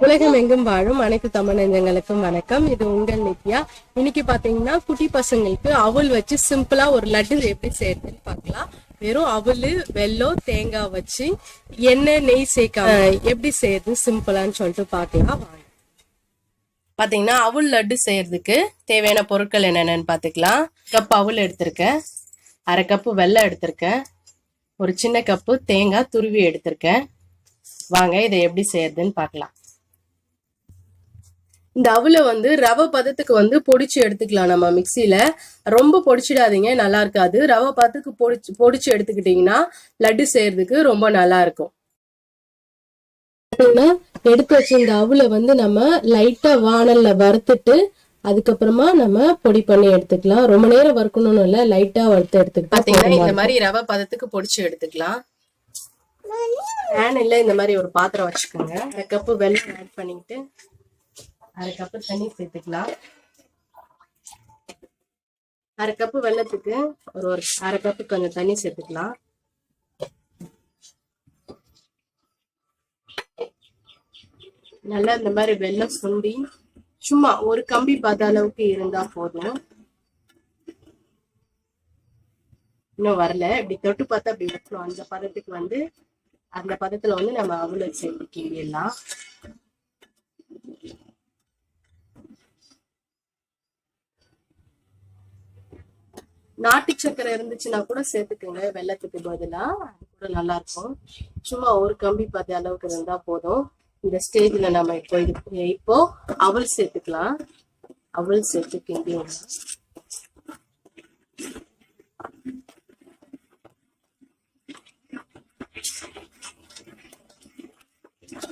உலகம் எங்கும் வாழும் அனைத்து தமிழ் நெஞ்சங்களுக்கும் வணக்கம். இது உங்கள் நித்யா. இன்னைக்கு பாத்தீங்கன்னா குட்டி பசங்களுக்கு அவல் வச்சு சிம்பிளா ஒரு லட்டு எப்படி செய்யறதுன்னு பார்க்கலாம். வெறும் அவல், வெல்லம், தேங்காய் வச்சு எண்ணெய், நெய் சேர்க்காம எப்படி செய்யறது சிம்பிளான்னு சொல்லிட்டு பார்க்கலாம். வாங்க. பாத்தீங்கன்னா அவல் லட்டு செய்யறதுக்கு தேவையான பொருட்கள் என்னென்னு பாத்துக்கலாம். கப் அவல் எடுத்திருக்கேன், அரை கப்பு வெல்லம் எடுத்திருக்கேன், ஒரு சின்ன கப்பு தேங்காய் துருவி எடுத்திருக்கேன். வாங்க இதை எப்படி செய்யறதுன்னு பார்க்கலாம். இந்த அவலை ரவை பதத்துக்கு பொடிச்சு எடுத்துக்கலாம். நம்ம மிக்சியில ரொம்ப பொடிச்சிடாதீங்க, நல்லா இருக்காது. ரவை பதத்துக்கு பொடிச்சு எடுத்துக்கிட்டீங்கன்னா லட்டு செய்யறதுக்கு ரொம்ப நல்லா இருக்கும். எடுத்து வச்ச இந்த அவலை நம்ம லைட்டா வானல்ல வறுத்துட்டு அதுக்கப்புறமா நம்ம பொடி பண்ணி எடுத்துக்கலாம். ரொம்ப நேரம் வறுக்கணும்னு இல்ல, லைட்டா வறுத்து எடுத்துக்கலாம். பாத்தீங்கன்னா இந்த மாதிரி ரவை பதத்துக்கு பொடிச்சு எடுத்துக்கலாம். பேன்ல இந்த மாதிரி ஒரு பாத்திரம் வச்சுக்கோங்க. அரை கப்பு வெல்லம் ஆட் பண்ணிட்டு அரை கப்பு தண்ணி சேர்த்துக்கலாம். அரை கப்பு வெல்லத்துக்கு ஒரு அரை கப்பு கொஞ்சம் தண்ணி சேர்த்துக்கலாம். நல்லா இந்த மாதிரி வெல்லம் சுண்டி சும்மா ஒரு கம்பி பத அளவுக்கு இருந்தா போதும். இன்னும் வரல, இப்படி தொட்டு பார்த்தா அப்படி வைக்கணும். அந்த பதத்துக்கு அந்த பதத்துல நம்ம அவலை சேர்த்து கிண்டிடலாம். நாட்டு சக்கரை இருந்துச்சுன்னா கூட சேர்த்துக்குங்க, வெல்லத்துக்கு பதிலா. அது கூட நல்லா இருக்கும். சும்மா ஒரு கம்பி பத அளவுக்கு இருந்தா போதும். இந்த ஸ்டேஜ்ல நம்ம இப்போ அவல் சேர்த்துக்கலாம். அவல் சேர்த்து கிண்டி விடலாம்.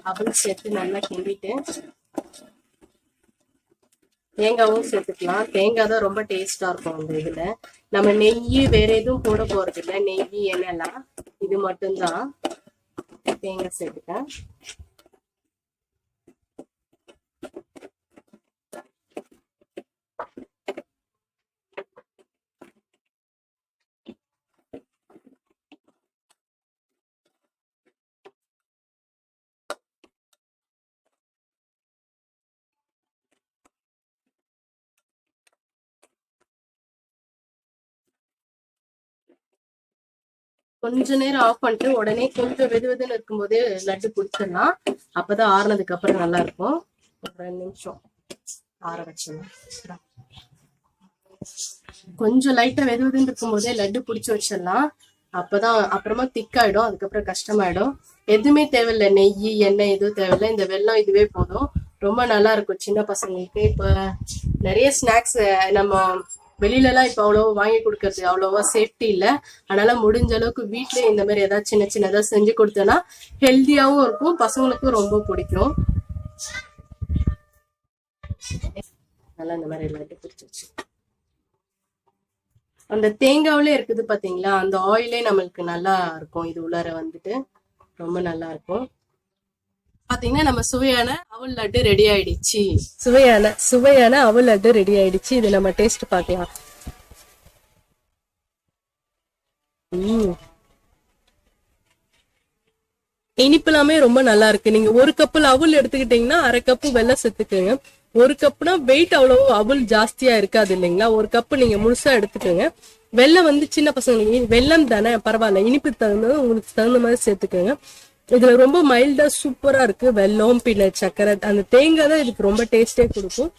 அவல் சேர்த்து நல்லா கிண்டிட்டு தேங்காவும் சேர்த்துக்கலாம். தேங்காய் தான் ரொம்ப டேஸ்டா இருக்கும். அந்த இதுல நம்ம நெய் வேற எதுவும் போட போறது இல்லை. நெய், எண்ணெய்லாம் இது மட்டும்தான். தேங்காய் சேர்த்துட்டேன். கொஞ்ச நேரம் ஆஃப் பண்ணிட்டு உடனே கொஞ்சம் வெதுன்னு இருக்கும் போதே லட்டு பிடிச்சிடலாம். அப்பதான் ஆறுனதுக்கு அப்புறம் நல்லா இருக்கும். ஒரு 2 நிமிஷம் ஆற வச்சிடலாம். கொஞ்சம் லைட்டா வெதுன்னு இருக்கும் போதே லட்டு பிடிச்சி வச்சிடலாம். அப்பதான் அப்புறமா திக்காயிடும், அதுக்கப்புறம் கஷ்டமாயிடும். எதுவுமே தேவையில்லை, நெய், எண்ணெய் எதுவும் தேவையில்லை. இந்த வெல்லம் இதுவே போதும். ரொம்ப நல்லா இருக்கும் சின்ன பசங்களுக்கு. இப்ப நிறைய ஸ்நாக்ஸ் நம்ம வெளியில எல்லாம் இப்ப அவ்வளவா வாங்கி கொடுக்கறது அவ்வளவா சேஃப்டி இல்லை. அதனால முடிஞ்ச அளவுக்கு வீட்டுல இந்த மாதிரி ஏதாவது சின்ன சின்னதா செஞ்சு கொடுத்தோன்னா ஹெல்த்தியாவும் இருக்கும், பசங்களுக்கும் ரொம்ப பிடிக்கும். நல்லா இந்த மாதிரி லட்டு பிடிச்சிருச்சு. அந்த தேங்காவிலே இருக்குது பாத்தீங்களா, அந்த ஆயிலே நம்மளுக்கு நல்லா இருக்கும். இது உள்ளார ரொம்ப நல்லா இருக்கும். பாத்தீங்கன்னா நம்ம சுவையான அவல் லட்டு ரெடி ஆயிடுச்சு. சுவையான அவல் லட்டு ரெடி ஆயிடுச்சு. இது நம்ம டேஸ்ட் பார்க்கலாம். இனிப்பு எல்லாமே ரொம்ப நல்லா இருக்கு. நீங்க ஒரு கப்புல அவல் எடுத்துக்கிட்டீங்கன்னா அரை கப்பு வெல்லம் சேர்த்துக்கோங்க. ஒரு கப்புனா வெயிட் அவ்வளவு அவல் ஜாஸ்தியா இருக்காது இல்லைங்களா. ஒரு கப்பு நீங்க முழுசா எடுத்துக்கோங்க. வெல்லம் சின்ன பசங்களுக்கு வெல்லம் தானே, பரவாயில்ல. இனிப்பு உங்களுக்கு தகுந்த மாதிரி சேர்த்துக்கோங்க. இதுல ரொம்ப மைல்டா சூப்பரா இருக்கு. வெல்லம் பின்ன சக்கரை, அந்த தேங்காய் தான் இதுக்கு ரொம்ப டேஸ்டே கொடுக்கும்.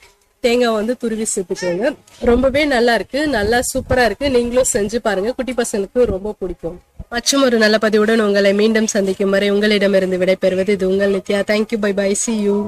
தேங்காய் துருவி சேர்த்துக்கோங்க. ரொம்பவே நல்லா இருக்கு, நல்லா சூப்பரா இருக்கு. நீங்களும் செஞ்சு பாருங்க, குட்டி பசங்களுக்கு ரொம்ப பிடிக்கும். மற்றும் ஒரு நல்ல பதிவுடன் உங்களை மீண்டும் சந்திக்கும் வரை உங்களிடமிருந்து விடைபெறுவது இது உங்கள் Nithya. Thank you, bye bye, see you.